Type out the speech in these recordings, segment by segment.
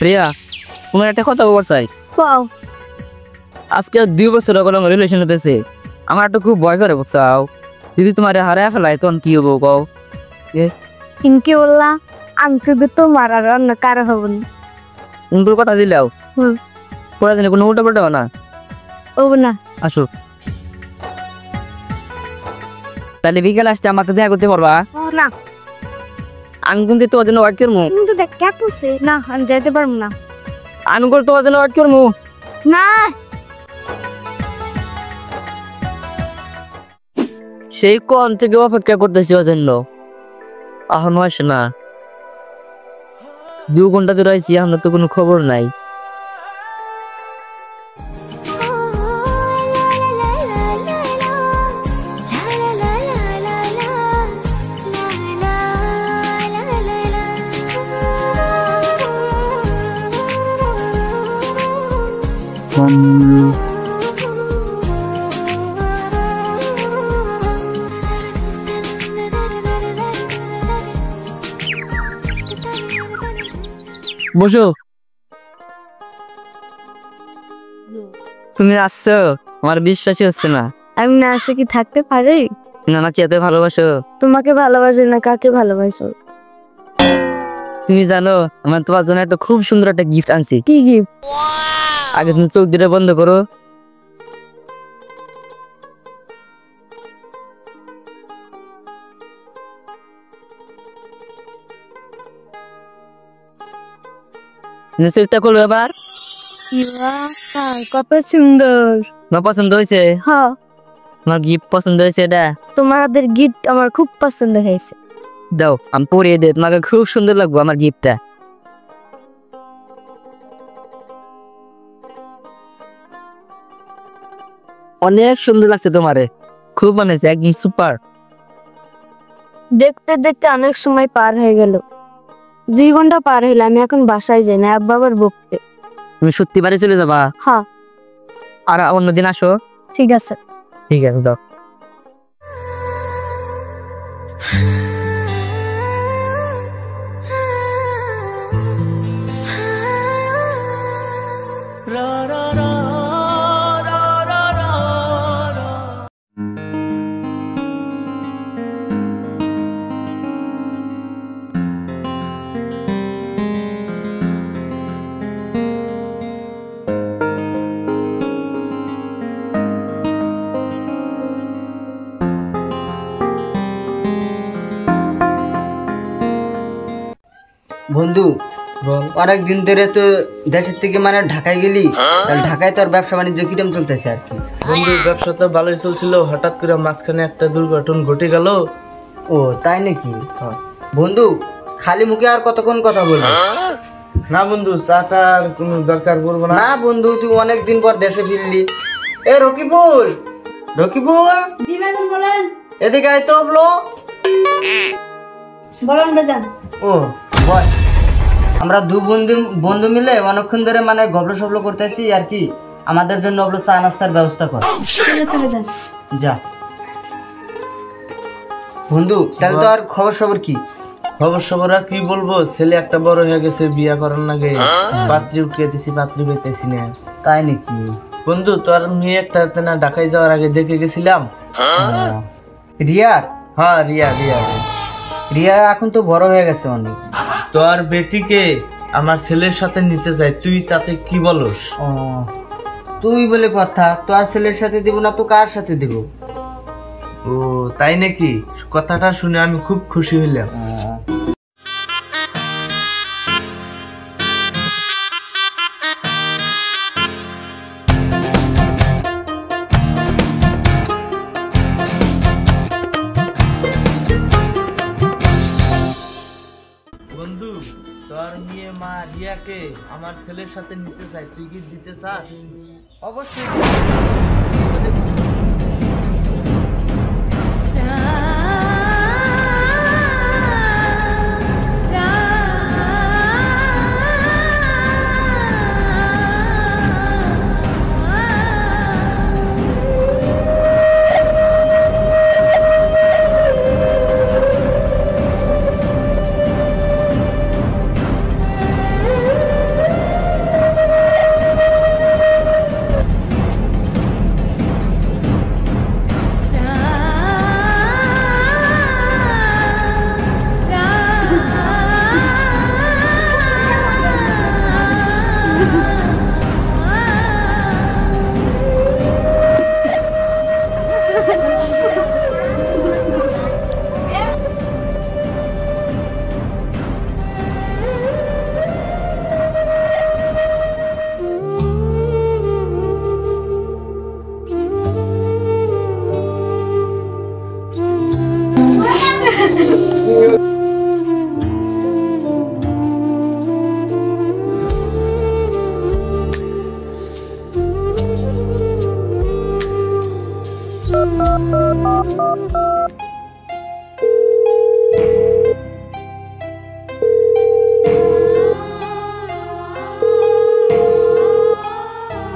প্রিয়া, তোমার একটা কথা বলবার চাই। কও। আজকে 2 বছর হলো রিলেশন হতেছে, আমার একটু খুব ভয় করে বুঝছাও। যদি তোমার হারায় ফেলাই তখন কি হবো কও? ইনকে বললা আমি শুধু তোমার আর অন্য কারো হব না। উনটোর কথা দিলাও পড়া দিনে কোনো উল্টা পাল্টা না। ও না আসো তাহলে বিকেল আসতে আমাকে দেখা করতে পারবা? ও না আমি কিন্তু তোমার জন্য ওয়াইট করবো। কিন্তু দেখ কেপছে না, আমি যেতে পারবো না। আমি করে তোমার জন্য ওয়াইট করবো না। সেই কোন থেকে অপেক্ষা করতেছি ওর জন্য, এখনো আসে না। 2 ঘন্টা ধরে আইছি, এখন তো কোনো খবর নাই। বসো। তুমি আসছো, আমার বিশ্বাসই হচ্ছে না। আমি না আসে কি থাকতে পারি? না না, কি এত ভালোবাসো? তোমাকে ভালোবাসি না, কাকে ভালোবাসো? তুমি জানো আমার তোমার জন্য একটা খুব সুন্দর একটা গিফট আনছি। কি গিফট? আগে তুমি চোখ দুটো বন্ধ করো। চেষ্টা করো এবার। কত সুন্দর। আমার পছন্দ হয়েছে? হ্যাঁ আমার গিফট পছন্দ হয়েছে এটা? তোমার হাতের গিফট আমার খুব পছন্দ হয়েছে। দাও আমি পরিয়ে দে, তোমাকে খুব সুন্দর লাগবে আমার গিফটটা। অনেক সুন্দর লাগছে তোমারে, খুব মানেছে, একদম সুপার। দেখতে দেখতে অনেক সময় পার হয়ে গেল। 2 ঘন্টা পার হইলো, আমি এখন বাসায় যাই না, আব্বা আবার বকতে। তুমি সত্যি বাড়ি চলে যাবা? হ্যাঁ আর অন্যদিন আসো। ঠিক আছে। ঠিক আছে দাও। বন্ধু অনেক দিন ধরে তো দেশের থেকে মানে ঢাকায় গেলি, তাহলে ঢাকায় তোর ব্যবসা বাণিজ্য কিরম চলতেছে আর কি? বন্ধু ব্যবসা তো ভালোই চলছিল, হঠাৎ করে মাঝখানে একটা দুর্ঘটনা ঘটে গেল। ও তাই নাকি? বন্ধু খালি মুখে আর কতক্ষণ কথা বলবি? না বন্ধু, চাটার কোনো দরকার পড়বো না। না বন্ধু, তুই অনেক দিন পর দেশে ফিরলি। এ রকিবুল, রকিবুল জি বেজান বলেন। এদিকে আয় তো বলো। বলেন বেজান। ও বল, আমরা 2 বন্ধু মিলে অনেকক্ষণ ধরে মানে গবলো সবলো করতেছি আর কি। আমাদের জন্য ওগুলো চা নাস্তার ব্যবস্থা কর। ঠিক আছে বেজান। যা বন্ধু, তাহলে তো আর খবর সবর কি? খবর সবর আর কি বলবো, ছেলে একটা বড় হয়ে গেছে, বিয়া করার নাগে পাত্রী উঠিয়ে দিছি, পাত্রী পেতেছি না। তাই নাকি? বন্ধু তোর মেয়ে একটা না ঢাকায় যাওয়ার আগে দেখে গেছিলাম। রিয়া? হ্যাঁ রিয়া রিয়া। রিয়া এখন তো বড় হয়ে গেছে অনেক। তোর বেটিকে আমার ছেলের সাথে নিতে চাই, তুই তাতে কি বলস? ও তুই বলে কথা, তো আর ছেলের সাথে দিব না তো কার সাথে দিব? ও তাই নাকি? কথাটা শুনে আমি খুব খুশি হইলাম। বন্ধু তোর মেয়ে মা রিয়াকে আমার ছেলের সাথে নিতে চাই, তুই কি দিতে চাস? অবশ্যই।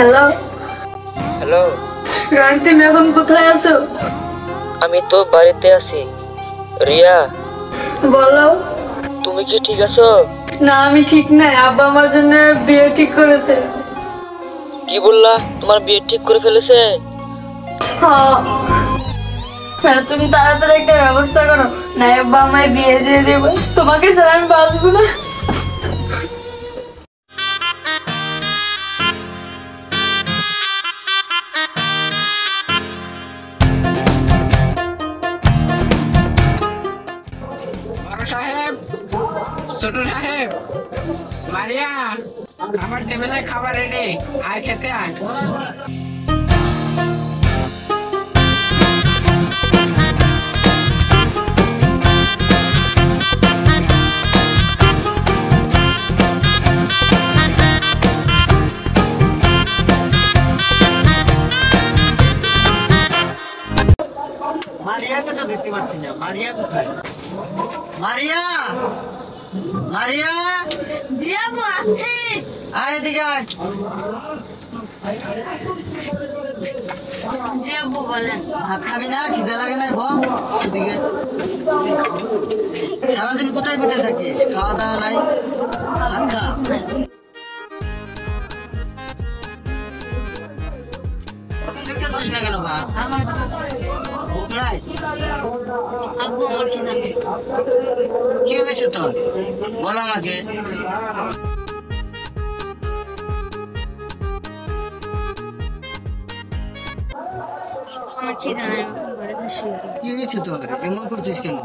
হ্যালো হ্যালো, রানী, তুমি এখন কোথায় আছো? আমি তো বাড়িতে আছি। রিয়া, বলো। তুমি কি ঠিক আছো? না, আমি ঠিক নাই। আব্বা আমার জন্য বিয়ে ঠিক করেছে। কি বললা? তোমার বিয়ে ঠিক করে ফেলেছে? হ্যাঁ। হ্যাঁ, তুমি তাড়াতাড়ি একটা ব্যবস্থা করো, না আব্বা আমায় বিয়ে দিয়ে দেবে। তোমাকে ছাড়া আমি বাঁচবো না। বড় সাহেব, ছোট সাহেব, মারিয়া, আমার টেবিলে খাবার রেডি, আয় খেতে আয়। মারিয়াকে তো দেখতে পাচ্ছি না। মারিয়া কোথায়? মারিয়া, মারিয়া, জি আব্বু, আছি। আয় এদিকে আয়। জি আব্বু, বলেন। ভাত খাবি না? খিদে লাগে না? বল এদিকে। সারাদিন কোথায় কোথায় থাকিস? খাওয়া দাওয়া নাই, ভাত খা। তুই খাচ্ছিস না কেন ভাত? ভোক নাই? আব্বু, আমার খিদে নেই। কি হয়েছে তোর? বল আমাকে। আমার খিদে নেই, আমি বাড়িতে শুয়ে থাকি। কি হয়েছে তোর? এমন করছিস কেন?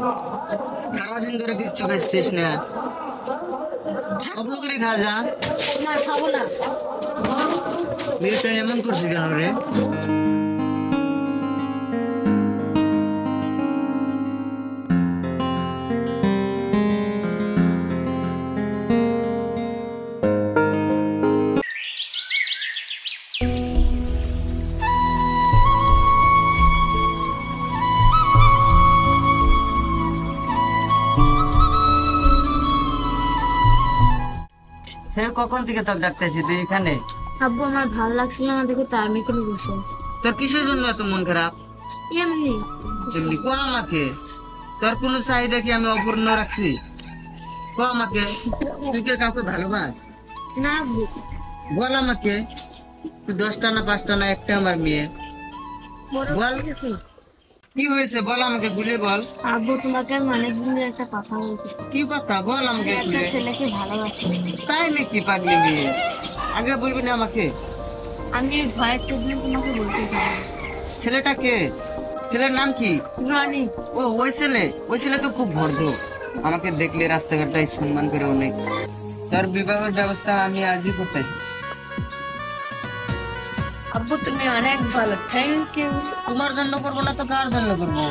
সারাদিন ধরে কিচ্ছু খাচ্ছিস না। অল্প করে খা যা। না, খাবো না। মেয়েটা এমন করছিস কেন রে? সে কখন থেকে তোর ডাকতেছি, তুই এখানে? আব্বু, আমার ভালো লাগছিল না দেখে তাই আমি এখানে বসে আছি। তোর কিসের জন্য এত মন খারাপ? এমনি। এমনি কো আমাকে। তোর কোনো চাহিদা কি আমি অপূর্ণ রাখছি? কো আমাকে। তুই কি কাউকে ভালোবাস? না আব্বু। বল আমাকে। তুই 10টা না 5টা না একটা আমার মেয়ে। বল কি হয়েছে, বল আমাকে খুলে বল। আব্বু, তোমাকে আমি অনেকদিন ধরে একটা কথা বলতে চাই। কি কথা বল আমাকে একটা খুলে। ছেলেকে ভালোবাসি। তাই নাকি পাগলি মেয়ে? আগে বলবি না আমাকে? আমি ওই ভয়ের চোখে তোমাকে বলতে পারি। ছেলেটা কে? ছেলের নাম কি? রানী। ও ওই ছেলে? ওই ছেলে তো খুব ভদ্র, আমাকে দেখলে রাস্তাঘাটটাই সম্মান করে অনেক। তার বিবাহের ব্যবস্থা আমি আজই করতেছি। আব্বু, তুমি অনেক ভালো, থ্যাংক ইউ। তোমার জন্য করবো না তো কার জন্য করবো?